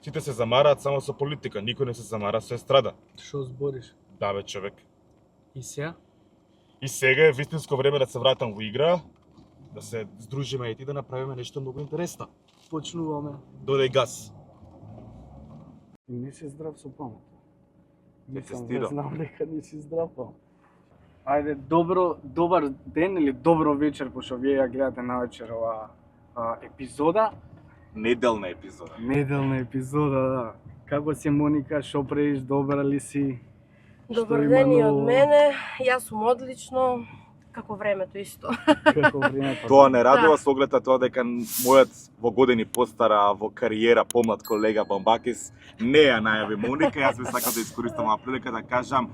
Сите се замараат само со политика, никој не се замара со естрада. Што збориш? Да бе, човек. И сега? И сега е вистинско време да се вратам во игра, да се здружиме и ти да направиме нешто многу интересно. Почнуваме. Додај газ. И не си здрав со памет. Те Мислам, тестирам. знам дека не си здрав памет. Ајде, добар ден или добро вечер, пошто вие ја гледате навечер ова епизода. Неделна епизода. Неделна епизода, да. Како си, Моника, шо правиш, добра ли си? Добар Што има ден и од ново? мене. Јас сум одлично. Како времето исто. Како времето? Тоа не радува со оглед на тоа дека мојот во години постара во кариера помлад колега Бамбакис не ја најави Моника. Јас би сакал да искористам оваа прилика да кажам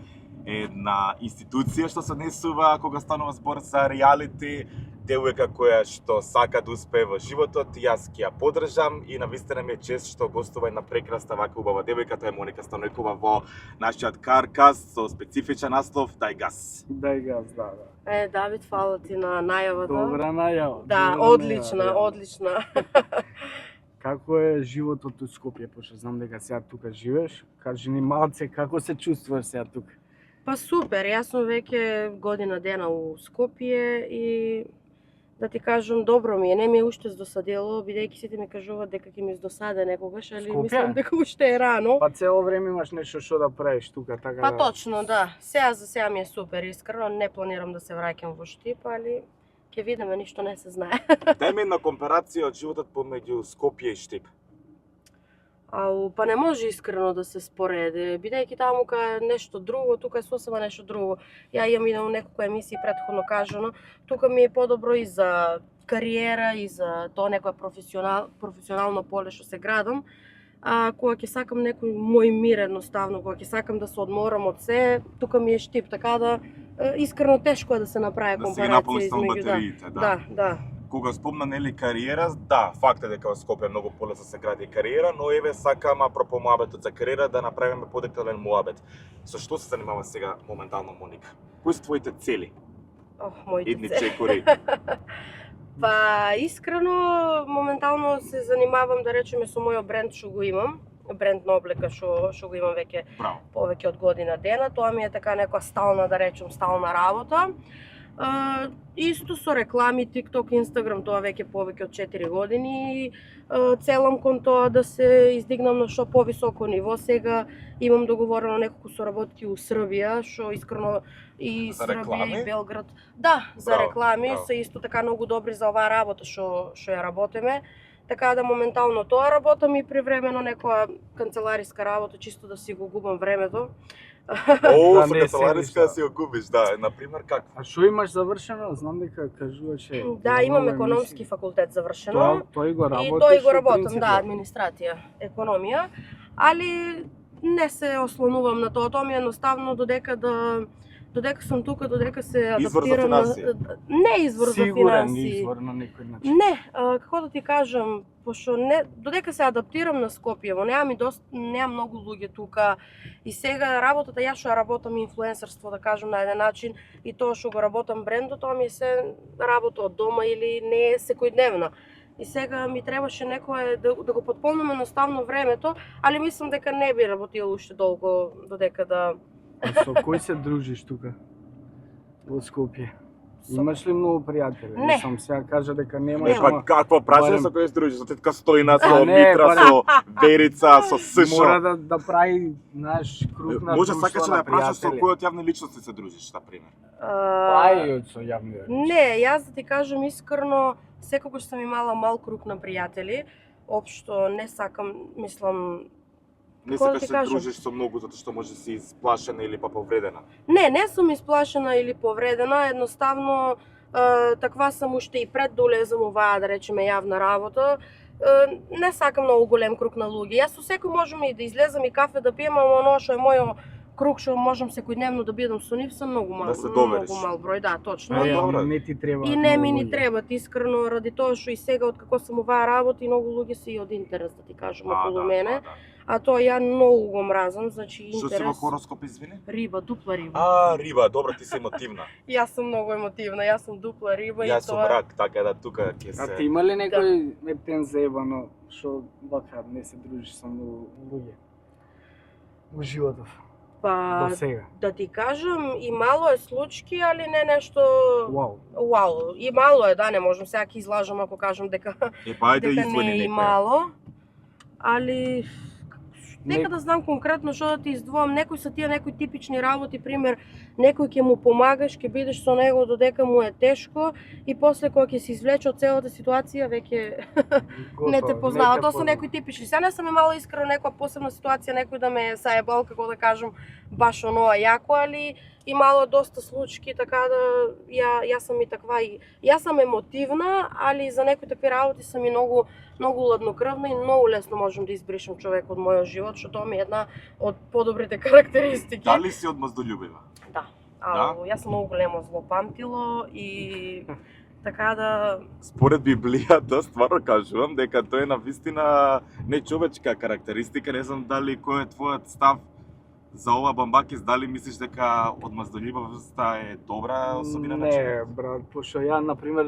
една институција што се однесува кога станува збор за реалити, девојка која што сака да успее во животот, јас ќе ја поддржам и навистина ми е чест што гостува една прекрасна вака убава девојка, тоа е Моника Станојкова во нашиот каркаст со специфичен наслов Дај газ. Дај газ, да. Давид, фала ти на најавата. Добра најава. Да, добра одлична, најава. одлична. Како е животот у Скопје, пошто знам дека сега тука живееш? Кажи ни малце како се чувствуваш сега тука? Па супер, јас сум веќе година дена у Скопје и да ти кажам, добро ми е, не ми е уште здосадило, бидејќи сите ми кажуваат дека ќе ми здосаде некогаш, али Скопје? мислам дека уште е рано. Па цело време имаш нешто што да правиш тука, така Па да... точно, да. Сега за сега ми е супер, искрено не планирам да се враќам во Штип, али ќе видиме, ништо не се знае. Дај ми една компарација од животот помеѓу Скопје и Штип. Па не може искрено да се спореди, бидејќи тамука е нешто друго, тука е сосема нешто друго. Ја имам и на неколку емисии претходно кажано, тука ми е подобро и за кариера и за тоа некое професионално поле што се градам. Кога ќе сакам некој мој мир едноставно, кога ќе сакам да се одморам од се, тука ми е Штип, така да искрено тешко е да се направи Да се ги компарација наполни само измеѓу батериите, да. Да. Кога спомна нели кариера, да, факт е дека во Скопје е многу полесно се гради кариера, но еве сакам апропо муабетот за кариера да направиме подетален муабет. Со што се занимава сега моментално Моника? Кои се твоите цели? Моите Идни цели. чекори. Па искрено моментално се занимавам да речеме со мојот бренд што го имам, бренд на облека што го имам веќе Браво. повеќе од година дена, тоа ми е така некоја стална, да речем, стална работа. Исто со реклами, TikTok, Instagram, тоа веќе повеќе од 4 години. Целам кон тоа да се издигнам на што повисоко ниво. Сега имам договорено неколку соработки у Србија, што искрено и За Србија реклами? и Белград. Да, за Браво, реклами браво. се исто така многу добри за оваа работа што ја работиме. Така да моментално тоа работам и привремено некоја канцелариска работа, чисто да си го губам времето. О, Да со не канцелариска седиш, си го губиш, да. Например, како? А што имаш завршено? Знам дека кажуваше... Да, имам имаме економски емисии. факултет завршено. Тој го И работиш? тој го по работам, принцип, да, администрација, економија, али не се ослонувам на тоа, тоа ми е едноставно додека сум тука, додека се Извор за адаптирам на финансии? не извор за Сигурен финансии. извор на некој начин. Не, како да ти кажам, пошто не додека се адаптирам на Скопје, немам многу луѓе тука и сега работата јас што ја работам инфлуенсерство, да кажам на еден начин, и тоа што го работам брендот, тоа ми е се работа од дома или не е секојдневна. И сега ми требаше некое да го потполнам едноставно времето, али мислам дека не би работило уште долго додека да А со кој се дружиш тука? Во Скопје? Имаш ли многу пријатели? Не. Сам сега кажа дека немаш, Нема. Па ама какво прашање барем- со кој се дружиш? Со тетка Стојна, со А, не, Митра, барем- со Верица, со Сшо. мора да прави наш круг на Може друштво сакаш на да ја прашаш со пријатели. кој од јавни личности се дружиш, на пример? Па и од со јавни речи. Не, јас да ти кажам искрено, секогаш сум имала мал круг на пријатели. Општо не сакам, мислам, Не Како да сакаш ти се кажам? дружиш со многу затоа што може си исплашена или па повредена. не сум исплашена или повредена, едноставно таква сам уште и пред да улезам оваа, да речеме, јавна работа. Не сакам многу голем круг на луѓе. Јас со секој можам и да излезам и кафе да пием, ама оно што е мојот круг што можам секојдневно да бидам со нив, сум многу мал, Да се довериш. многу мал број, да, точно. А, добро. не ти треба. И не ми ни требат, искрено, ради тоа што и сега, откако сум оваа работа, и многу луѓе се и од интерес, да ти кажам, околу мене. а тоа ја многу го мразам, значи Што си во интерес. хороскоп, извини? Риба, дупла риба. Риба, добро, ти си емотивна. Јас сум многу емотивна, јас сум дупла риба Јас и сум тоа... рак, така да тука ќе А се... ти има ли некој ептен заебано што вака не се дружиш со многу луѓе? Во животов, Па, до сега. да ти кажам, и мало е случки, али не нешто... Вау. Вау, и мало е, да, не можам сега ќе излажам ако кажам дека Па ајде дека извони не е и некоја. мало. Али нека Не- да знам конкретно што да ти издвоам, некои се тие некои типични работи, пример, некој ќе му помагаш, ќе бидеш со него додека му е тешко и после кога ќе се извлече од целата ситуација веќе не те познава. Тоа се некои типични. Сега не сум имала искрено некоја посебна ситуација, некој да ме саебал, како да кажам, баш оноа јако, али имало доста случаи, така да јас сум и таква и јас сум емотивна, али за некои такви работи сум и многу ладнокрвна и многу лесно можам да избришам човек од мојот живот, што тоа ми е една од подобрите карактеристики. Дали си одмаздолюбива? Да. Да? Јас сум многу големо злопамтило и така да Според Библијата, стварно кажувам дека тоа е на вистина нечовечка карактеристика. Не знам дали кој е твојот став за ова, Бамбакис, дали мислиш дека одмаздолюбивоста е добра особина на Не, човек? брат, пошто ја, например,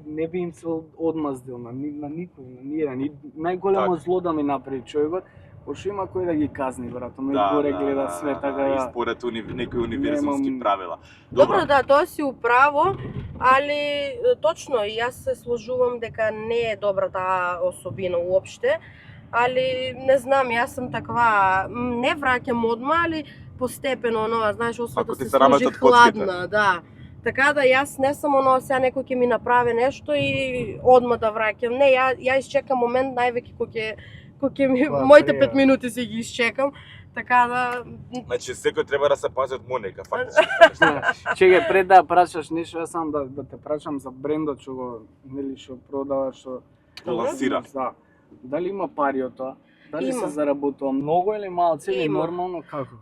не би им се одмаздил на никој, на ниједен. И најголемо зло да ми направи човекот, пошто има кој да ги казни, брат, оној горе гледа све, така и да... според некои универзумски Немам- правила. Добро, да, тоа си управо, али точно и јас се сложувам дека не е добра таа особина уопште, али не знам, јас сум таква, не враќам одма, али постепено, оно, знаеш, освета Ако ти се се рамат сложи од коцките. хладна, да. Така да јас не сум оно, сега некој ќе ми направи нешто и одма да враќам. Не, ја изчекам момент највеќе кој ќе ми Тоа моите треба. 5 минути си ги изчекам. Така да Значи секој треба да се пази од Моника, фактично. Чекај, пред да прашаш нешто, јас сам да те прашам за брендот што го, нели, што продава, што... Лансира. Да. Дали има пари од тоа? Дали Има. се заработува многу или малце или Има. нормално, како?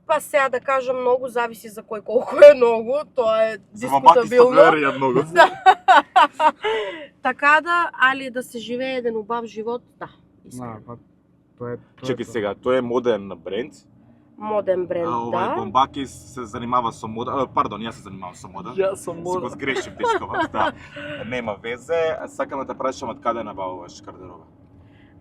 па сега да кажам многу зависи за кој колку е многу, тоа е За Бамбакис дискутабилно. тоа многу. Така да, али да се живее еден убав живот, да. Да, Искрено. па тоа е Чекај сега, тоа е моден бренд. Моден бренд, Овај да. Бамбакис се занимава со мода. Пардон, јас се занимавам со мода. Јас сум Си го мода. сгрешив дечковак, да. Нема везе. Сакам да те прашам од каде набавуваш гардероба?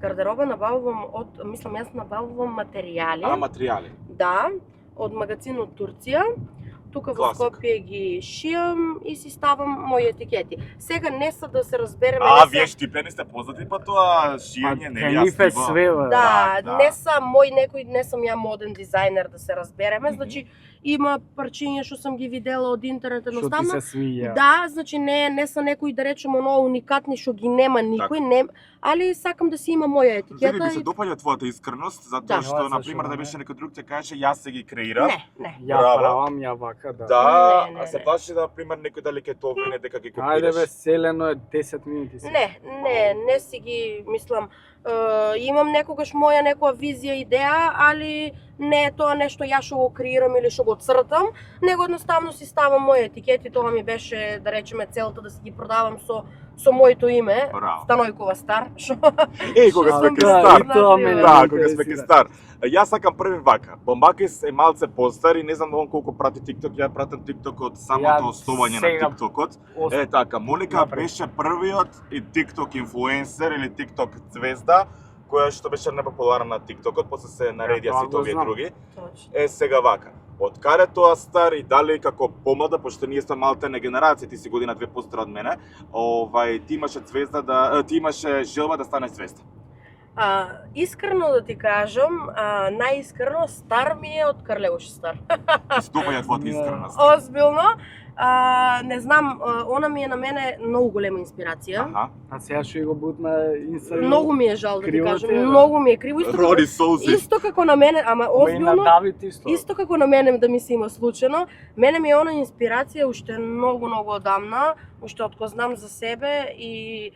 Гардероба набавувам од, мислам, јас набавувам материјали. Материјали. Да, од магазин од Турција. Тука во Класик. Скопје ги шијам и си ставам мои етикети. Сега не са да се разбереме, не са- Вие штипени сте познати па тоа шијање, не јас Ниф е све, бе. Да, Да. не сам мој некој, не сум ја моден дизајнер да се разбереме, Мгм. значи има парчиња што сум ги видела од интернет Што ти едноставно. се свиѓа. Да, значи не са некои да речем оно уникатни што ги нема никој, не, али сакам да си има моја Види, етикета. ми се допаѓа твојата искреност, затоа Да. што, Зашо на пример, да не? беше некој друг ќе каже, јас се ги креирам. Не. Ја Браво. правам, ја вака, да. Да, Не, а се не. плаши да, на пример, некој дали ќе тоа обвине дека ги Ајде бе, копираш. селено е 10 минути си. Не си ги мислам. Имам некогаш моја некоја визија, идеја, али не е тоа нешто ја што го креирам или што го цртам, него едноставно си ставам мои етикети, тоа ми беше, да речеме, целта да си ги продавам со моето име, Браво. Станојкова Стар, што Еј, кога Што сме сум ке да, стар. и тоа мене Да, ме кога сме ке интересира. стар. Јас сакам први вака. Бамбакис е малце постар и не знам он колку прати TikTok, ја пратам TikTok од самото Ја основање сега на TikTokот. Ос- Е така, Моника Напред. беше првиот и TikTok инфлуенсер или TikTok звезда која што беше непопуларна на TikTokот, после се наредија тоа сите го овие знам. други. точно. Е сега вака. Од каде тоа стар и дали како помлада, пошто ние сме малте генерација, ти си година две постар од мене, ти имаше звезда да ти имаше желба да станеш звезда. Искрено да ти кажам, најискрено Стар ми е од Карлеуш Стар. Ти се допаѓа твојата Да. искреност. Озбилно, не знам, она ми е на мене многу голема инспирација. Аха. А сега што го бутна Инстаграм. Многу ми е жал да ти Криво кажам, ти е, да. многу ми е криво. Роди солзи. Исто како на мене, ама Ме и на озбилно, Давид исто. исто како на мене да ми се има случено, мене ми е она инспирација уште многу одамна, уште од кога знам за себе и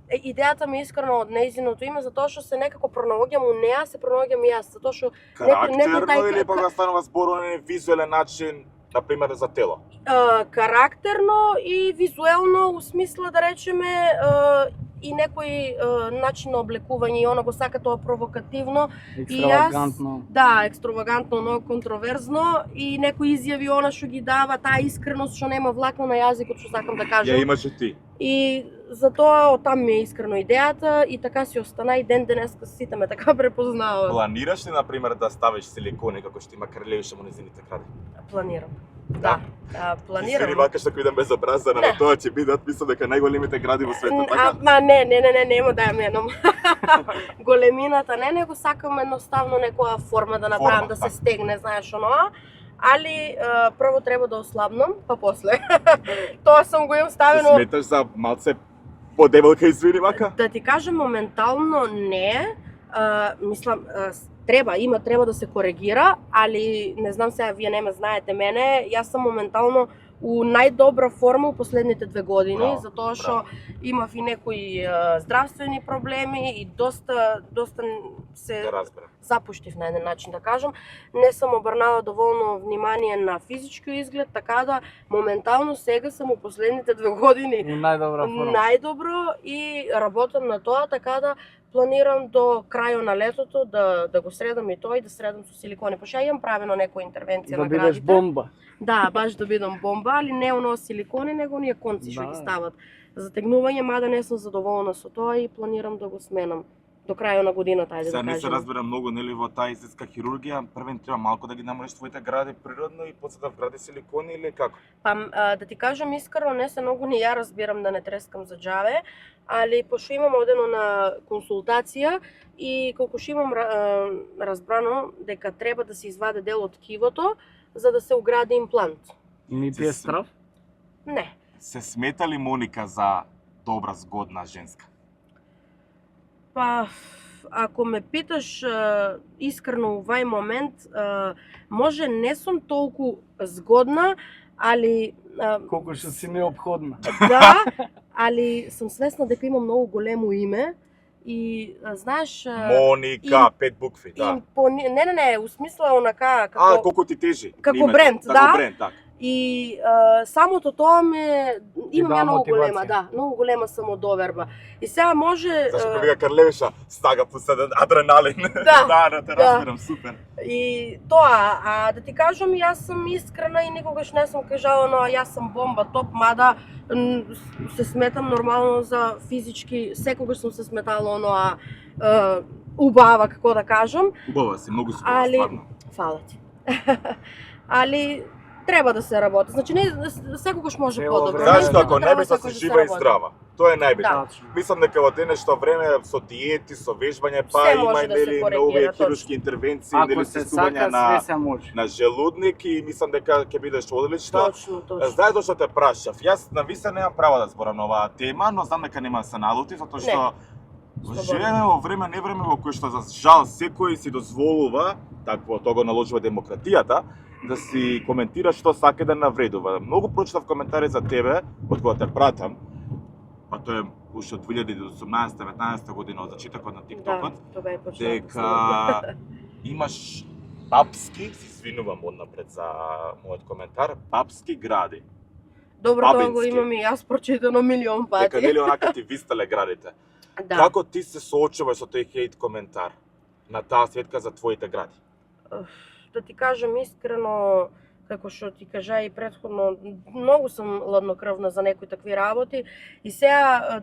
идејата ми е искрено од нејзиното име, затоа што се некако пронаоѓам у неа, се пронаоѓам и јас, затоа што Карактерно тај- или пак да станува збор на визуелен начин, на пример за тело. карактерно и визуелно, у смисла да речеме, и некој начин на облекување и она го сака тоа провокативно. Екстравагантно. Да, екстравагантно, многу контроверзно и некои изјави она што ги дава, таа искреност што нема влакна на јазикот, што сакам да кажам. Ја имаше ти. И затоа оттам ми е искрено идејата и така си остана и ден денеска сите ме така препознаваат. Планираш ли, например, да ставиш силикони како што има Карлевиша во незините кради? Планирам. Да, планирам. Извини, макаш ако идам без образана, но тоа ќе бидат, мислам дека најголемите гради во светот, така? Нема да ја менам. Големината не, него сакам едноставно некоја форма да направам, да се стегне, знаеш оноа. Али прво треба да ослабнам, па после. Тоа сум го имам ставено. Се сметаш за малце подебелка, извини, мака? Да ти кажам, моментално не. Мислам, треба да се коригира, али не знам сега, вие не ме знаете мене, јас сум моментално у најдобра форма у последните 2 години, затоа што имав и некои здравствени проблеми и доста се запуштив на еден начин да кажам. Не сум обрнала доволно внимание на физички изглед, така да моментално сега сум у последните 2 години најдобро и работам на тоа, така да планирам до крајот на летото да го средам и тоа и да средам со силикони. Пошто ја имам правено некоја интервенција на градите. Да бидеш бомба. Да, баш да бидам бомба, али не оно силикони, него оние конци што ги стават за тегнување, мада не сум задоволна со тоа и планирам да го сменам до крајот на годината, ајде да кажем. Сега не се разбира многу, нели, во таа естетска хирургија, првен треба малку да ги намалиш твоите гради природно и после да вгради силикони или како? Па да ти кажам искрено, не се многу ни ја разбирам да не трескам за џаве, али пошто имам одено на консултација и колку што имам разбрано дека треба да се изваде дел од ткивото за да се угради имплант. Ни ти е страв? Не. Се смета ли Моника за добра, згодна женска? Па, ако ме питаш искрено овај момент, може не сум толку згодна, али колку што си неопходна. Да, али сум свесна дека имам многу големо име и знаеш Моника, 5 букви, да. Не, у смисла онака како колку ти тежи? Како бренд, да. Како бренд, така. И самото тоа имам ја многу голема, да, многу голема самодоверба. И сега може Зашто кога вика Карлевиша, стага пуста адреналин. Да, те разбирам, супер. И тоа, да ти кажам, јас сум искрена и никогаш не сум кажала, но јас сум бомба топ, мада се сметам нормално за физички, секогаш сум се сметала оноа убава, како да кажам. Убава си, многу супер, стварно. Фала ти. Али треба да се работи. Значи не секогаш може подобро. Зашто ако не би се жива и здрава. Тоа е најбитно. Да. Мислам дека во денешно време со диети, со вежбање, па има нели нови хируршки интервенции, нели тестување на желудник и мислам дека ќе бидеш одлично. Точно. Знаеш зашто те прашав? Јас на виса немам право да зборам на оваа тема, но знам дека нема да се налути затоа што живееме во време невреме во кое што за жал секој си дозволува, такво тоа го наложува демократијата, да си коментира што сака да навредува. Многу прочитав коментари за тебе, од кога те пратам, па тоа е уште од 2018-19 година од зачитокот на TikTokот, дека имаш папски, се извинувам однапред за мојот коментар, папски гради. Добро, тоа го имам и јас прочитано милион пати. Дека нели онака ти вистале градите. Да. Како ти се соочуваш со тој хейт коментар на таа светка за твоите гради? Да ти кажам искрено, како што ти кажа и претходно, многу сум ладнокрвна за некои такви работи и сега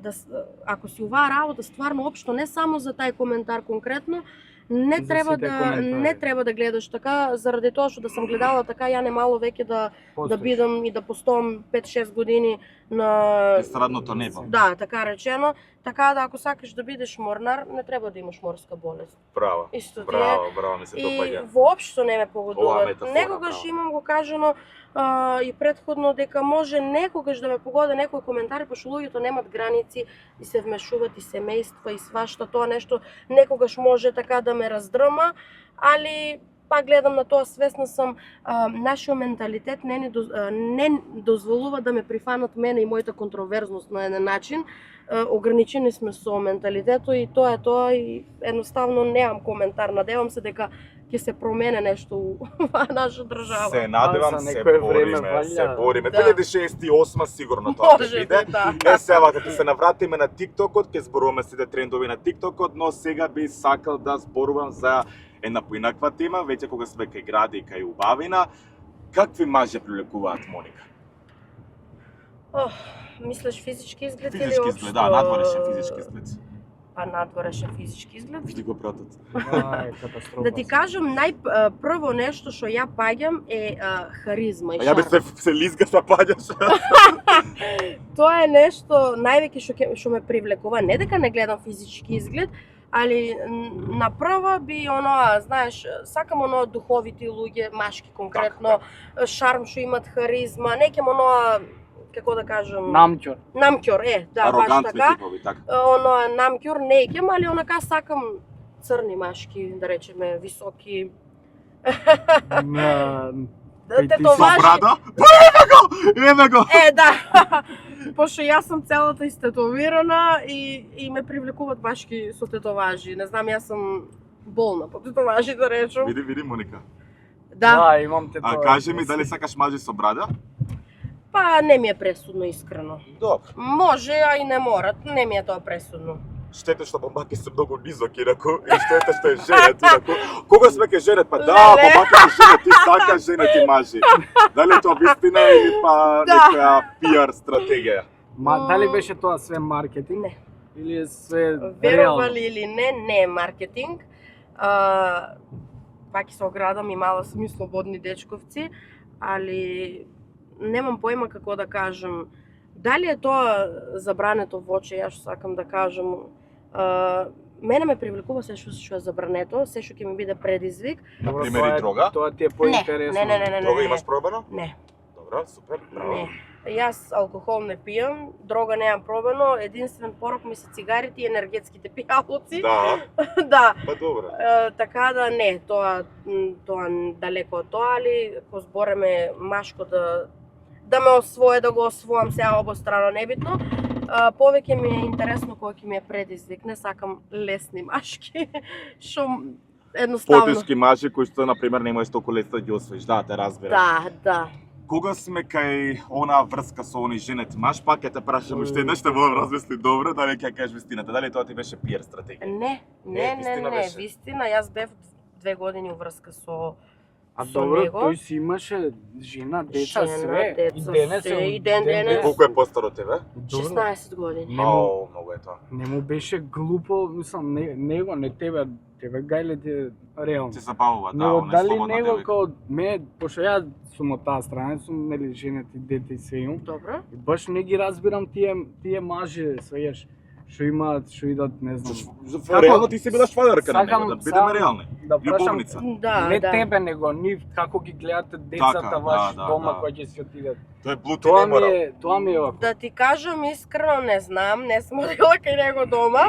ако си оваа работа стварно општо не само за тај коментар конкретно, не треба да гледаш така, заради тоа што да сум гледала така, ја немало веќе да бидам и да постоам 5-6 години на естрадното небо. Да, така речено. Така да ако сакаш да бидеш морнар, не треба да имаш морска болест. Браво. Исто браво, ми се допаѓа. И воопшто не ме погодува. Некогаш имам го кажано и претходно дека може некогаш да ме погоди некои коментари, пошто луѓето немат граници и се вмешуваат и семејства и свашта, тоа нешто некогаш може така да ме раздрма, али пак гледам на тоа, свесна сум, нашиот менталитет не дозволува да ме прифанат мене и мојата контроверзност на еден начин. Ограничени сме со менталитето и тоа е тоа и едноставно немам коментар. Надевам се дека ќе се промене нешто у наша држава. Се надевам, за се некое време бориме, валја. се бориме. Да. 2068 сигурно тоа ќе Може биде. би, да. Сега како се навратиме на TikTokот, ќе зборуваме сите трендови на TikTokот, но сега би сакал да зборувам за една поинаква тема, веќе кога сме кај гради и кај убавина. Какви мажи привлекуваат, Моника? Мислиш физички изглед или Физички општо? изглед, да, надворешен физички изглед. Па надворешен физички изглед. Вижди го братот. Катастрофа. Да ти кажам, прво нешто што ја паѓам е харизма и А ја би шарм. се лизгаш па паѓаш. Тоа е нешто највеќе што ме привлекува, не дека не гледам физички изглед, али направо би оноа, знаеш, сакам оноа духовити луѓе, машки конкретно, шарм што имат харизма, некем оноа, како да кажам, Намќор. намкјор, да, баш Арогантни така. типови, така. Оноа намкјор неќем, али онака сакам црни машки, да речеме, високи. Кај ти си Со Тетоважи. брада? Па еве го! Да. Пошто јас сум целата истетовирана и ме привлекуваат башки со тетоважи. Не знам, јас сум болна по тетоважи, да речем. Види Моника. Да. имам те А тоа. кажи ми дали сакаш мажи со брада? Па не ми е пресудно, искрено. Добро. Може, а и не морат. Не ми е тоа пресудно. Штета што бомбаки се многу низок, инаку, и штета што е женет, инаку. Кога сме ке женет? Па да, Леле. бомбаки се женет, ти сака женети мажи. Дали е тоа вистина или па Да. некоја пиар стратегија? Дали беше тоа све маркетинг? Не. Или е све Верували реално? или не е маркетинг. Пак се оградам, имала сум и слободни дечковци, али немам појма како да кажам. Дали е тоа забрането воче, јас што сакам да кажам. Мене ме привлекува се што е забрането, се што ќе ми биде предизвик. Например, Тоа и е- дрога? Тоа ти е поинтересно. Не. Дрога имаш пробано? Не. Добро, супер, браво. Не. Јас алкохол не пијам, дрога немам пробано, единствен порок ми се цигарите и енергетските пијалоци. Да, Да. па добро. Така да не, тоа далеко од тоа, али ако збореме машко да ме освое, да го освоам сега обострано небитно. Повеќе ми е интересно кога ќе ми е предизвик, не сакам лесни машки, што едноставно. Потешки мажи кои што, например, не можеш толку лесно да ги освоиш, да, те разбирам. Да. Кога сме кај онаа врска со они женети маж, пак ќе те прашам уште еднаш, ще морам размисли добро, дали ќе кажеш вистината, дали тоа ти беше пиар стратегија? Не, вистина беше. вистина, јас бев 2 години уврска со А со добро, него. тој си имаше жена, деца, Жена, све. деца, И денес све, е и ден денес. Колку е постар од тебе? Добро. 16 години. Не му, Ау, многу е тоа. не му беше глупо, мислам, него, не тебе гајле ти реално. Се забавува, да, Но она е дали слободна него девојка. као мене, пошто ја сум од таа страна, сум нели женети, дете и све имам. Добро. И баш не ги разбирам тие мажи, свееш, што имаат, што идат, не знам. Реално ти си била швадарка на Сакам него, да бидеме сам реални. Да прашам, Љубовница. Да, не да. тебе, него нив како ги гледате децата Така, ваш да, дома да. кои ќе си отидат. Тој е блуд и Тоа не мора. тоа ми е овако. Да ти кажам искрено, не знам, не сум одила кај него дома.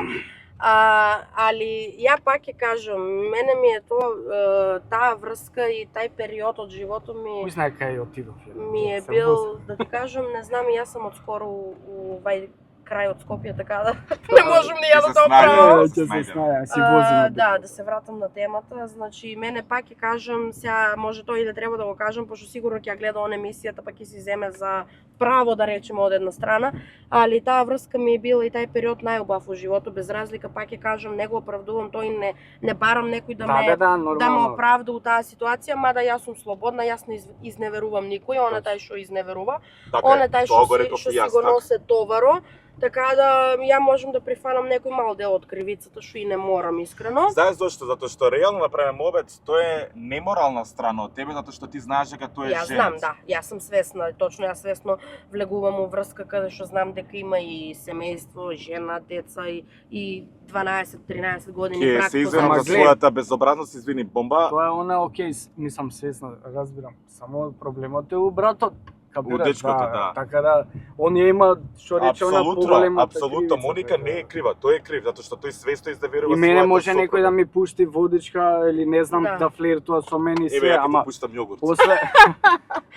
Али ја пак ќе кажам, мене ми е тоа таа врска и тај период од животот Кој ми знае кај отидов? ми е бил, да ти кажам, не знам, јас сам одскоро у вај крај од Скопје, така да не можам ни ја Ќе да се тоа снајдеме. правам. Ќе се знаја, си возиме. Да се вратам на темата. Значи, мене пак ќе кажам, сега може тој и да треба да го кажам, пошто сигурно ќе ја гледа он емисијата, па ќе си земе за право да речеме од една страна, али таа врска ми е била и тај период најубав во животот, без разлика, пак ќе кажам, не го оправдувам тој, не барам некој да ме Да, да ме нормално. оправда у таа ситуација, мада јас сум слободна, јас не изневерувам никој, он е тај што изневерува, он е тај тоа го што реков си и јас, го така. носи товаро. Така да ја можам да прифанам некој мал дел од кривицата, што и не морам искрено. Знаеш зошто? Затоа што реално направен обед, тоа е неморална страна од тебе, затоа што ти знаеш дека тој е Јас женец. знам, да, јас сум свесна, точно јас свесно влегувам у врска каде што знам дека има и семејство, жена, деца и 12-13 години Ќе брак. се извинам Ама за глед. својата безобразност, извини, бомба. Тоа е она окей, мислам свесна, разбирам. Само проблемот е у братот. капираш, дечкото, да. Така да, он ја има, што рече, она поголемата Апсолутно, кривица, Моника така не е да. крива, тој е крив, затоа што тој свесто издаверува И мене својата може некој да сопруга. ми пушти водичка или не знам Да. да флиртува со мене и Еве, све, ја ти ама го пуштам јогурт. после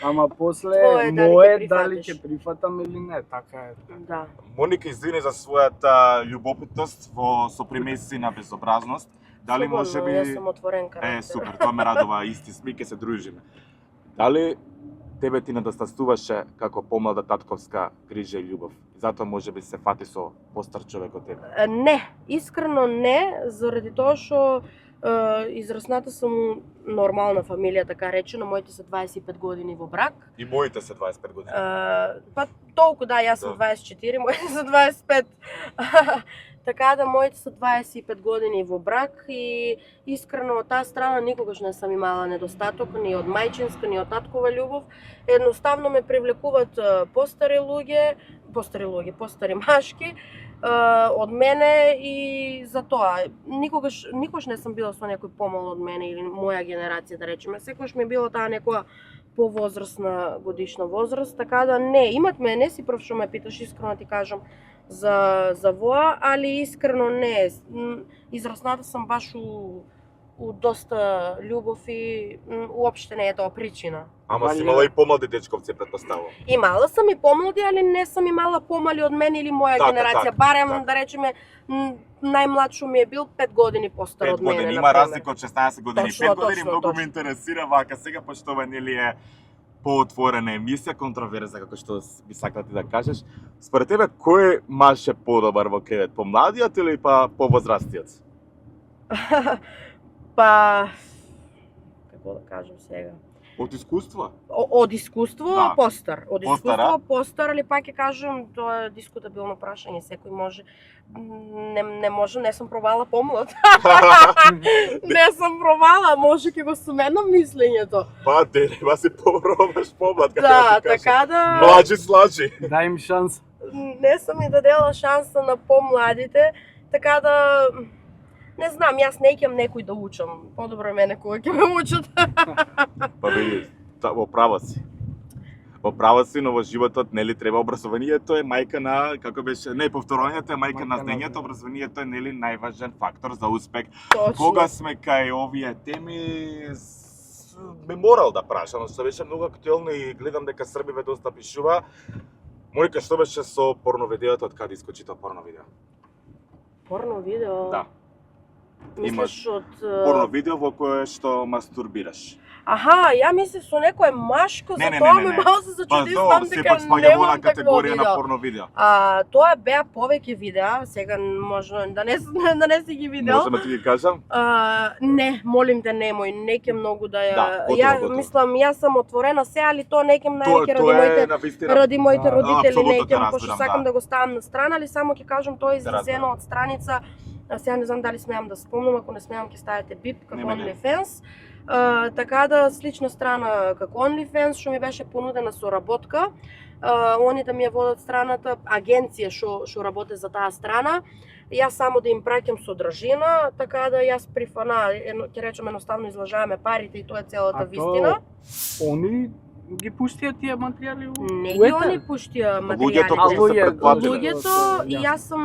ама после Твое, дали ќе мое дали прифатиш. ќе прифатам или не, така е. Да. Моника извини за својата љубопитност во сопримеси на безобразност. Дали Слободно, може би Јас сум отворен карактер. супер, тоа ме радува, исти сми ќе се дружиме. Дали тебе ти недостасуваше како помлада татковска грижа и љубов? Затоа може би се фати со постар човек од тебе. Не, искрено не, заради тоа што израсната сум у нормална фамилија, така речено, моите се 25 години во брак. И моите се 25 години. Па толку да, јас сум 24, моите се 25. Така да, моите се 25 години во брак и искрено од таа страна никогаш не сум имала недостаток ни од мајчинска, ни од таткова љубов. Едноставно ме привлекуваат постари постари машки од мене и за тоа никогаш не сум била со некој помал од мене или моја генерација, да речеме. Секогаш ми е била таа некоја повозрастна годишна возраст, така да не, имат ме, не си прв што ме питаш, искрено ти кажам за воа, али искрено не. Израсната сум баш у доста љубов и уопште не е тоа причина. Ама си имала и помлади дечковци, претпоставувам. Имала сум и помлади, али не сум имала помали од мене или моја Така, генерација. така, Барем, така. да речеме, најмлад што ми е бил 5 години постар 5 од мене, години, има например. разлика од 16 години. Точно, 5 години точно, многу точно. ме интересира вака сега, пошто ова нели е поотворена емисија, контроверза, како што би сакала ти да кажеш. Според тебе, кој маж е подобар во кревет, помладиот или па повозрастиот? Па, како да кажам сега? Од искуство? Од искуство Да. постар. Од Постар, искуство постар, али пак ќе кажам, тоа е дискутабилно прашање. Секој може, не може, не сум пробала помлад. Не сум пробала, може ќе го суменам мислењето. Па, дерева си пробаш помлад, како Да, ти кажам. така да Млади слажи. Дај им шанс. не сум и дадела шанса на помладите, така да не знам, јас не ќам некој да учам. Подобро е мене кога ќе ме учат. Па види, во право си. Во право си, но во животот нели треба образованието е мајка на, како беше, не, повторањето е мајка на знаењето, образованието е нели најважен фактор за успех. Точно. Кога сме кај овие теми, ме морал да прашам, што беше многу актуелно и гледам дека србиве доста пишува. Моника, што беше со порно видеото, од каде искочи тоа порно видео? Порно видео? Да. Мислиш од... Порно видео во кое што мастурбираш. Аха, ја мислев со некоја машко, за Не, тоа не, ми не. малку се Па зачуди, тоа знам сепак дека спаѓа во немам она такво категорија на видео. порно видео. Тоа беа повеќе видеа, сега може да не си ги видел. Можеме ти ги кажам? Не, молим те немој, не ќе многу да ја... Да, готово, ја готово. мислам, јас сум отворена се, али тоа не ќе најќе Тоа е ради навистина. моите Да, родители, апсолутно не те ќе, пошто разбирам, сакам да. да го ставам на страна, али само ќе кажам тоа е разбирам. излезено од страница. Сега не знам дали смеам да спомнам, ако не смеам ќе ставите бип како Нема, не. OnlyFans. Така да слична страна како OnlyFans што ми беше понудена соработка. Они да ми ја водат страната, агенција што работи за таа страна. Јас само да им праќам содржина, така да јас прифана, ќе речем едноставно излажаваме парите и тоа е целата вистина. Они ги пуштија тие материјали Не у ги етер? они пуштија Луѓето материјали. кои се претплатени. Луѓето, и Јасно. јас сум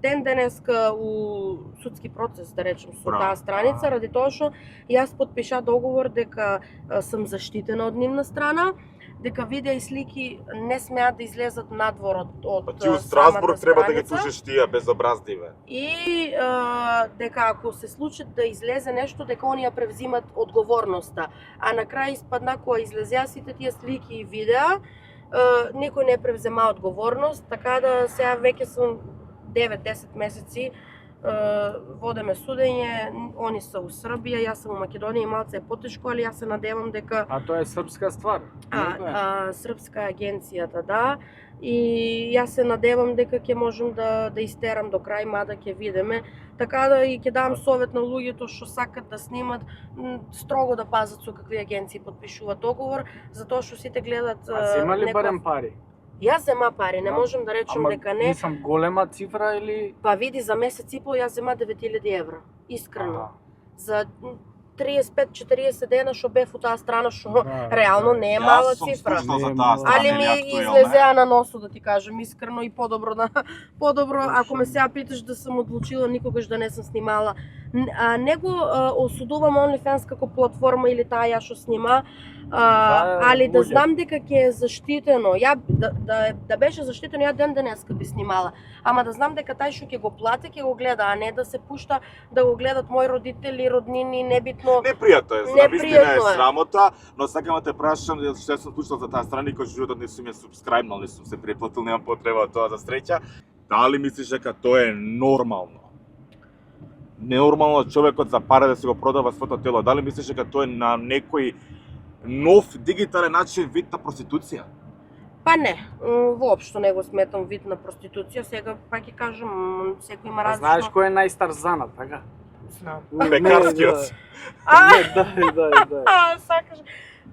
ден денеска у судски процес, да речем, со Браво. таа страница, ради тоа што јас подпиша договор дека сум заштитена од нивна страна, дека видеа и слики не смеат да излезат надвор од Па ти у самата Страсбург треба да ги страница. тужиш тие безобраздиве. И дека ако се случи да излезе нешто, дека они ја превзимат одговорноста. А на крај испадна кога излезеа сите тие слики и видеа, никој не превзема одговорност, така да сега веќе сум 9-10 месеци водеме судење, они се у Србија, јас сум у Македонија и малце е потешко, али јас се надевам дека А тоа е српска ствар. српска агенцијата, да, и јас се надевам дека ќе можам да истерам до крај, мада ќе видиме. Така да и ќе дам совет на луѓето што сакат да снимат, строго да пазат со какви агенции подпишуваат договор, затоа што сите гледат А зема ли барем пари? Јас зема пари, не можам да речем дека не. Мислам голема цифра или Па види, за месец и пол јас зема 9000 евра. Искрено. Аха. За 35-40 дена што бев у таа страна, што Да, реално да. не е мала Јас сум цифра. слушнал за Не е таа мала. страна, Али нели ми актуелна е. излезеа на носо, да ти кажам, искрено и подобро подобро, ако Точно. ме сега питаш да сум одлучила никогаш да не сум снимала. Не го осудувам OnlyFans како платформа или таа ја што снима, али да луѓе. знам дека ќе е заштитено. Ја да беше заштитено, ја ден денеска би снимала. Ама да знам дека тај што ќе го плати, ќе го гледа, а не да се пушта да го гледат мои родители, роднини, небитно. Непријатно е, Непријатно навистина е е. срамота, но сакам да те прашам, што сум слушал за таа страна, никој животот не сум ја субскрайбнал, не сум се преплатил, немам потреба тоа за среќа. Дали мислиш дека тоа е нормално? Нормално човекот за пара да си го продава своето тело, дали мислиш дека тоа е на некој нов дигитален начин вид на проституција? Па не, воопшто не го сметам вид на проституција, сега пак ќе кажам, секој има А различно. знаеш кој е најстар занат, така? Знам. Пекарскиот. Да. Сакаш.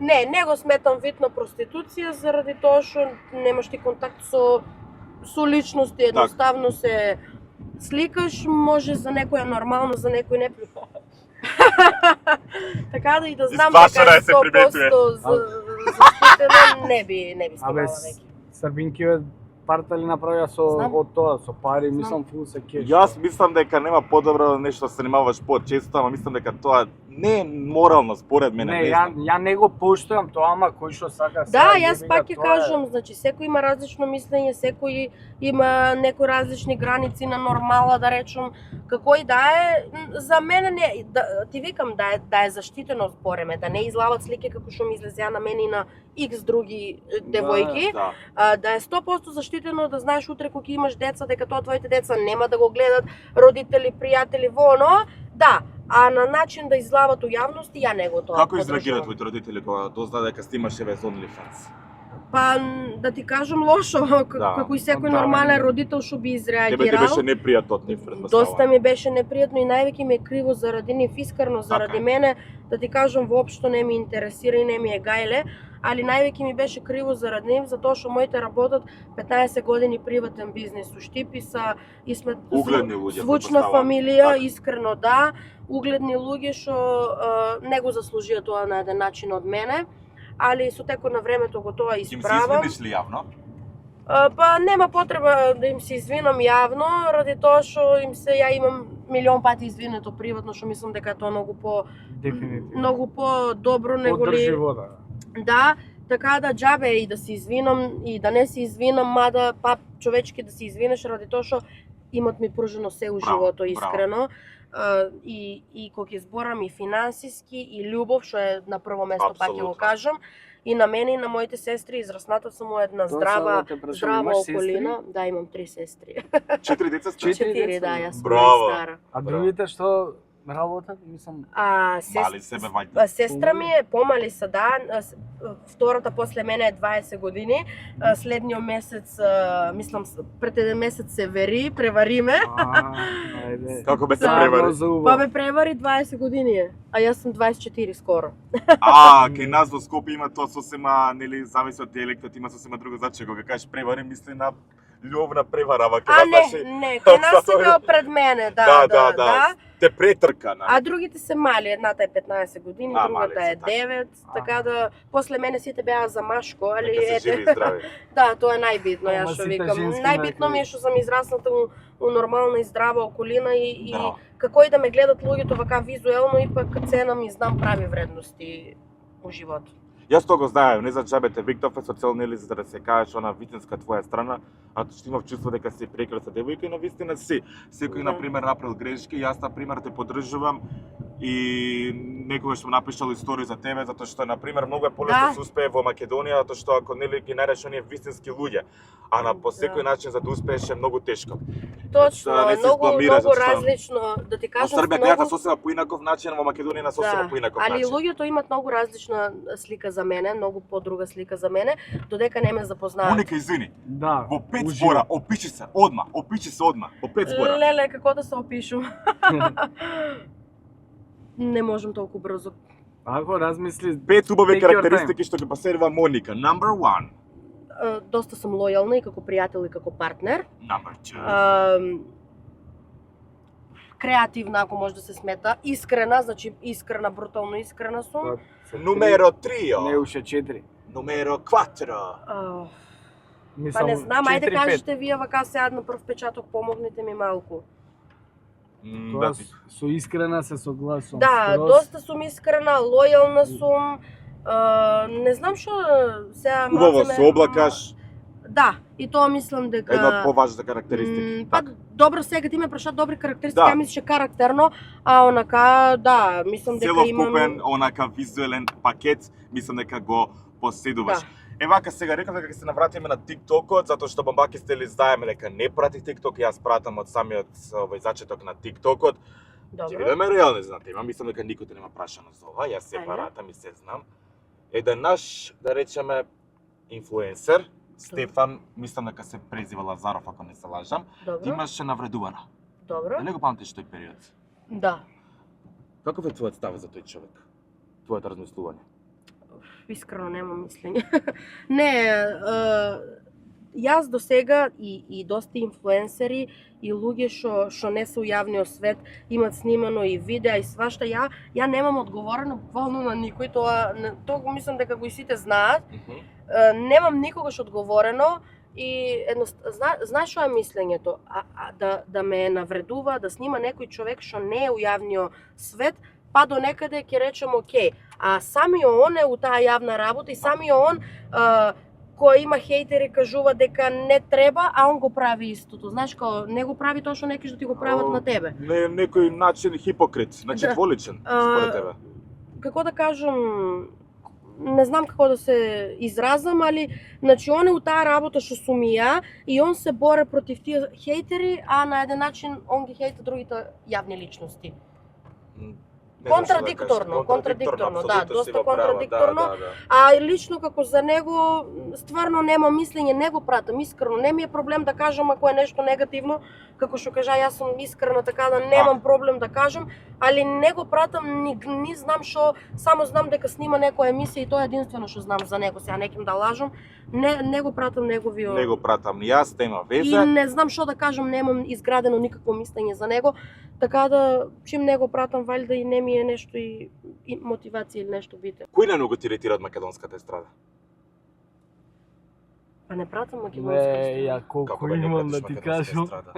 Не го сметам вид на проституција заради тоа што немаш ти контакт со личности, едноставно се сликаш, може за некој е нормално, за некој не. Така да и да знам Исплашена дека е, се приметува. 100% заштитено не би Абе, снимала веќе. Србинкиот партали направија Знам. од тоа, со пари, мислам фул се кеш. Јас мислам дека нема подобро нешто да се занимаваш почесто, ама мислам дека тоа не е морално според мене, Не, не знам. ја не го поштувам тоа, ама кој што сака Да, сега, јас јеби пак га, ќе тоа е- кажам, значи секој има различно мислење, секој има некои различни граници на нормала, да речем, како и да е, за мене не, ти викам да е заштитено збореме, да не излават слики како што ми излезеа на мене и на X други девојки, Да. да е 100% заштитено, да знаеш утре кога ќе имаш деца, дека тоа твоите деца нема да го гледат родители, пријатели, во оно, да, а на начин да излават у јавност, ја не го тоа. Како изреагираат поддржувам. твоите родители кога дознаа дека снимаш без OnlyFans? Па, да ти кажам лошо, Да. како и секој Да, нормален не. родител што би Тебе ти изреагирал. беше непријатно од нив предпоставам. Доста ми беше непријатно и највеќе ми е криво заради нив, искрено заради Така е. мене, да ти кажам, воопшто не ми интересира и не ми е гајле, али највеќе ми беше криво заради нив, затоа што моите работат 15 години приватен бизнис у Штипи са и сме Угледни луѓе, звучна предпоставам. фамилија, Така. искрено да, угледни луѓе што не го заслужија тоа на еден начин од мене, али со текот на времето го тоа Им се исправам. извиниш ли јавно? Па нема потреба да им се извинам јавно, ради тоа што им се ја имам милион пати извинето приватно, што мислам дека е тоа Дефинитивно. многу по-добро него ли. Одрживо, да. Да, така да џабе и да се извинам и да не се извинам, мада па човечки да се извинеш ради тоа што имат ми пружено се у Браво, живото браво. искрено. И кога ќе зборам и финансиски и љубов, што е на прво место, пак ќе го Апсолутно. кажам, и на мене и на моите сестри, израсната сум во една Тоа здрава, само да те прашам, здрава имаш сестри? околина. Да, имам 3 сестри. 4 деца сте? Четири 4, деца, да, да. јас сум Браво. најстара. А другите што работат, мислам, Мали себе вајде. Сестра ми е помали са, да, втората после мене е 20 години, следниот месец, мислам, пред еден месец се превари ме, ајде. Како бе се Да. превари? За убаво. па ме превари 20 години е, а јас сум 24 скоро. Кај нас во Скопје има тоа сосема, нели, зависи од диелектот, има сосема друго значење. Кога кажеш превари, мисли на љубовна превара, ама кај А нас не, кај нас се као пред мене, да. Те претрка, А на. другите се мали, едната е 15 години, А, другата мали се, е така. 9, така да после мене сите беа за машко, али Нека се живи и ете. здрави. Да, тоа е најбитно, Ама јас што сите викам. женски Најбитно ми е најкри. што сум израсната у нормална и здрава околина и Да. како и да ме гледат луѓето вака визуелно, ипак ценам и знам прави вредности у животот. Јас тоа го знаев, не за џабе те викнав со цел нели за да се кажеш она вистинска твоја страна, а што имав чувство дека си прекрасна девојка и навистина си. Секој Да. на пример направил грешки, јас на пример те поддржувам и некогаш сум напишал историја за тебе затоа што на пример многу е полесно Да. да се успее во Македонија затоа што ако нели ги најдеш оние вистински луѓе, а на по секој Да. начин за да успееш е многу тешко. Точно, Да не се многу избламираш, многу затоа што различно, да ти Во кажам, Србија гледате сосема поинаков начин, во Македонија на сосема поинаков али начин. луѓето имат многу различна слика за мене, многу подруга слика за мене, додека не ме запознаат. Моника, извини, Да. во 5 уживо. збора, опиши се одма, во 5 збора. Леле, како да се опишам? Не можам толку брзо. Ако размисли, 5 убави Take your карактеристики што ги пасерува Моника. Number 1. Доста сум лојална и како пријател и како партнер. Number 2. креативна, ако може да се смета, искрена, значи искрена, брутално искрена сум. Numero 3. Не уште 4. Numero 4. Па не знам, ајде кажете вие вака сега на прв печаток, помогнете ми малку. Тоа со искрена се согласувам. Да, доста сум искрена, лојална сум. Не знам што сега Убаво се облакаш. Да, и тоа мислам дека Една од поважните карактеристики. Па добро, сега ти ме прашаат добри карактеристики, Да. ја мислиш карактерно, а онака, да, мислам дека имам... Целокупен, онака визуелен пакет, мислам дека го поседуваш. Да. Евака сега реков дека ќе се навратиме на TikTokот, затоа што Бамбакис ли знаеме дека не прати TikTok, јас пратам од самиот овој зачеток на TikTokот. Ќе Добро. бидеме реални за тема, мислам дека никој те нема прашано за ова, јас се Ајде. баратам и се знам. Еден наш, да речеме, инфлуенсер, Стефан, мислам дека се презива Лазаров, ако не се лажам, Добро. имаше навредувана. Добро. Дали го памтиш тој период? Да. Каков е твојот став за тој човек? Твоето размислување? Искрено немам мислење. Не, јас до сега и доста инфлуенсери и луѓе што не се у јавниот свет имат снимано и видеа и свашта, ја немам одговорено буквално на никој, тоа го мислам дека го и сите знаат. Немам никогаш одговорено и знаеш што е мислењето, да ме навредува, да снима некој човек што не е у јавниот свет, па до некаде ќе речем окей, а самиот он е у таа јавна работа и самиот он кој има хейтери кажува дека не треба, а он го прави истото. Знаеш, не го прави тоа што некои што ти го прават на тебе. Не, некој начин хипокрит, значи Да. дволичен, според тебе. Како да кажам, не знам како да се изразам, али значи он е у таа работа што сум и ја и он се бори против тие хейтери, а на еден начин он ги хейта другите јавни личности. Не знам што да Контрадикторно, кажам. контрадикторно, да, апсолутно си доста во право, контрадикторно. да. А лично како за него, стварно нема мислење, не го пратам искрено. Не ми е проблем да кажам ако е нешто негативно, како што кажа, јас сум искрена така да немам проблем да кажам, али не го пратам, ни знам што, само знам дека снима некоја емисија и тоа е единствено што знам за него, сега неким да лажам. Не го пратам неговиот. Не го пратам ни јас, нема И везе. не знам што да кажам, немам изградено никакво мислење за него, така да чим не го пратам, валјда и не ми е нешто и мотивација или нешто бите. Кој најмногу ти иритира од македонската естрада? Па не пратам македонска Не, естрада. ја колку Како не имам пратиш да ти македонска кажам. естрада?